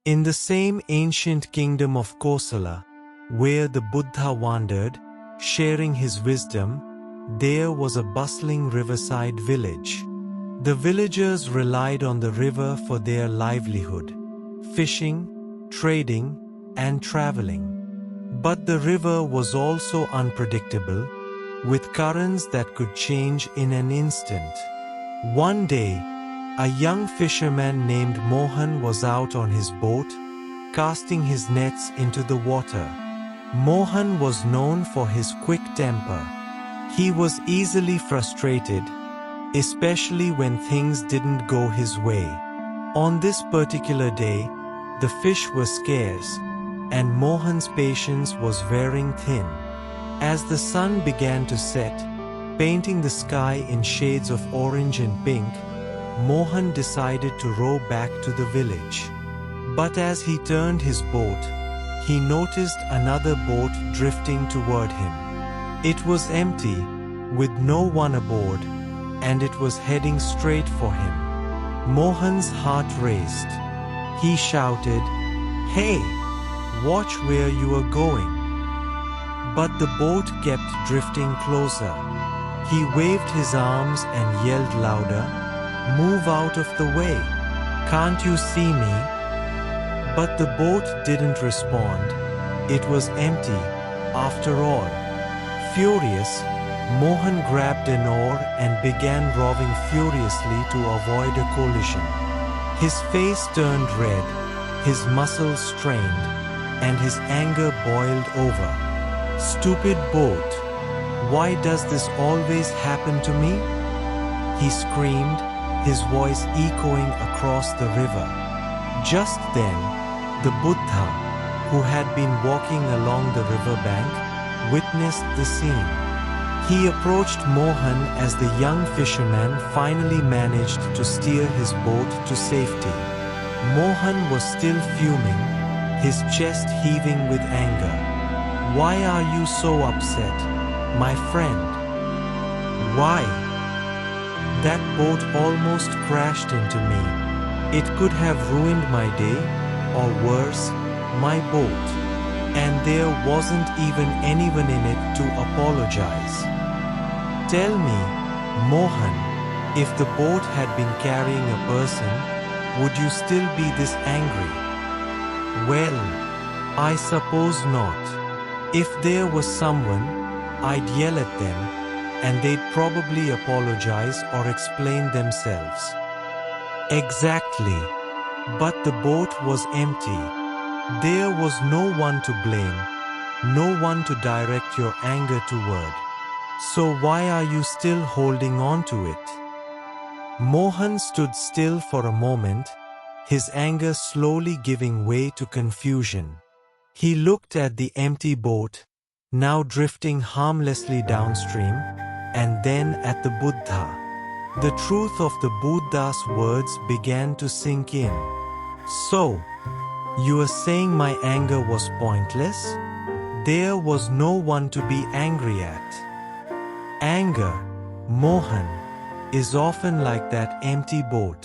In the same ancient kingdom of Kosala, where the Buddha wandered, sharing his wisdom, there was a bustling riverside village. The villagers relied on the river for their livelihood, fishing, trading, and traveling. But the river was also unpredictable, with currents that could change in an instant. One day, a young fisherman named Mohan was out on his boat, casting his nets into the water. Mohan was known for his quick temper. He was easily frustrated, especially when things didn't go his way. On this particular day, the fish were scarce, and Mohan's patience was wearing thin. As the sun began to set, painting the sky in shades of orange and pink, Mohan decided to row back to the village. But as he turned his boat, he noticed another boat drifting toward him. It was empty, with no one aboard, and it was heading straight for him. Mohan's heart raced. He shouted, "Hey, watch where you are going." But the boat kept drifting closer. He waved his arms and yelled louder, "Move out of the way! Can't you see me?" But the boat didn't respond. It was empty, after all. Furious, Mohan grabbed an oar and began rowing furiously to avoid a collision. His face turned red, his muscles strained, and his anger boiled over. "Stupid boat! Why does this always happen to me?" he screamed, his voice echoing across the river. Just then, the Buddha, who had been walking along the riverbank, witnessed the scene. He approached Mohan as the young fisherman finally managed to steer his boat to safety. Mohan was still fuming, his chest heaving with anger. "Why are you so upset, my friend? Why? That boat almost crashed into me. It could have ruined my day, or worse, my boat. And there wasn't even anyone in it to apologize. Tell me, Mohan, if the boat had been carrying a person, would you still be this angry?" "Well, I suppose not. If there was someone, I'd yell at them, and they'd probably apologize or explain themselves." "Exactly. But the boat was empty. There was no one to blame, no one to direct your anger toward. So why are you still holding on to it?" Mohan stood still for a moment, his anger slowly giving way to confusion. He looked at the empty boat, now drifting harmlessly downstream, and then at the Buddha. The truth of the Buddha's words began to sink in. "So, you are saying my anger was pointless? There was no one to be angry at." Anger, Mohan, is often like that empty boat.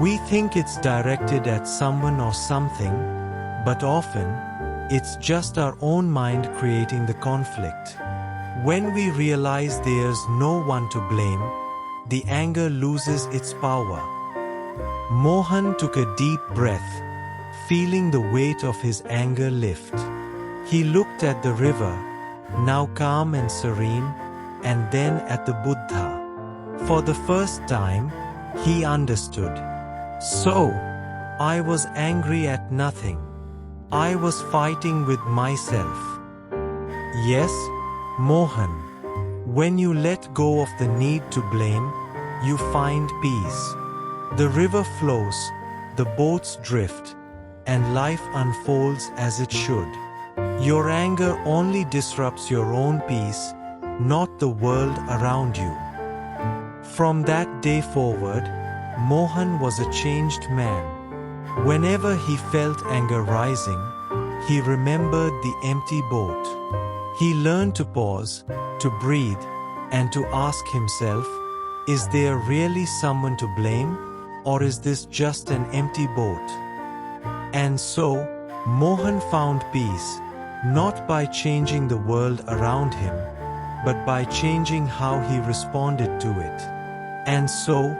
We think it's directed at someone or something, but often, it's just our own mind creating the conflict. When we realize there's no one to blame, the anger loses its power. Mohan took a deep breath, feeling the weight of his anger lift. He looked at the river, now calm and serene, and then at the Buddha. For the first time, he understood. So, I was angry at nothing. I was fighting with myself. Yes, Mohan, when you let go of the need to blame, you find peace. The river flows, the boats drift, and life unfolds as it should. Your anger only disrupts your own peace, not the world around you. From that day forward, Mohan was a changed man. Whenever he felt anger rising, he remembered the empty boat. He learned to pause, to breathe, and to ask himself, is there really someone to blame, or is this just an empty boat? And so, Mohan found peace, not by changing the world around him, but by changing how he responded to it. And so,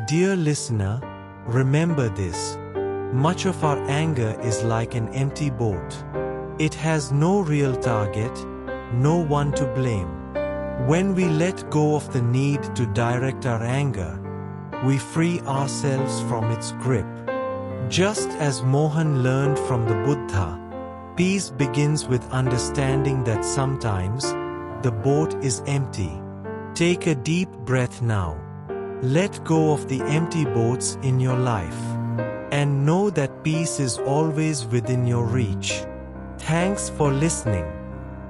dear listener, remember this. Much of our anger is like an empty boat. It has no real target, no one to blame. When we let go of the need to direct our anger, we free ourselves from its grip. Just as Mohan learned from the Buddha, peace begins with understanding that sometimes the boat is empty. Take a deep breath now. Let go of the empty boats in your life. And know that peace is always within your reach. Thanks for listening.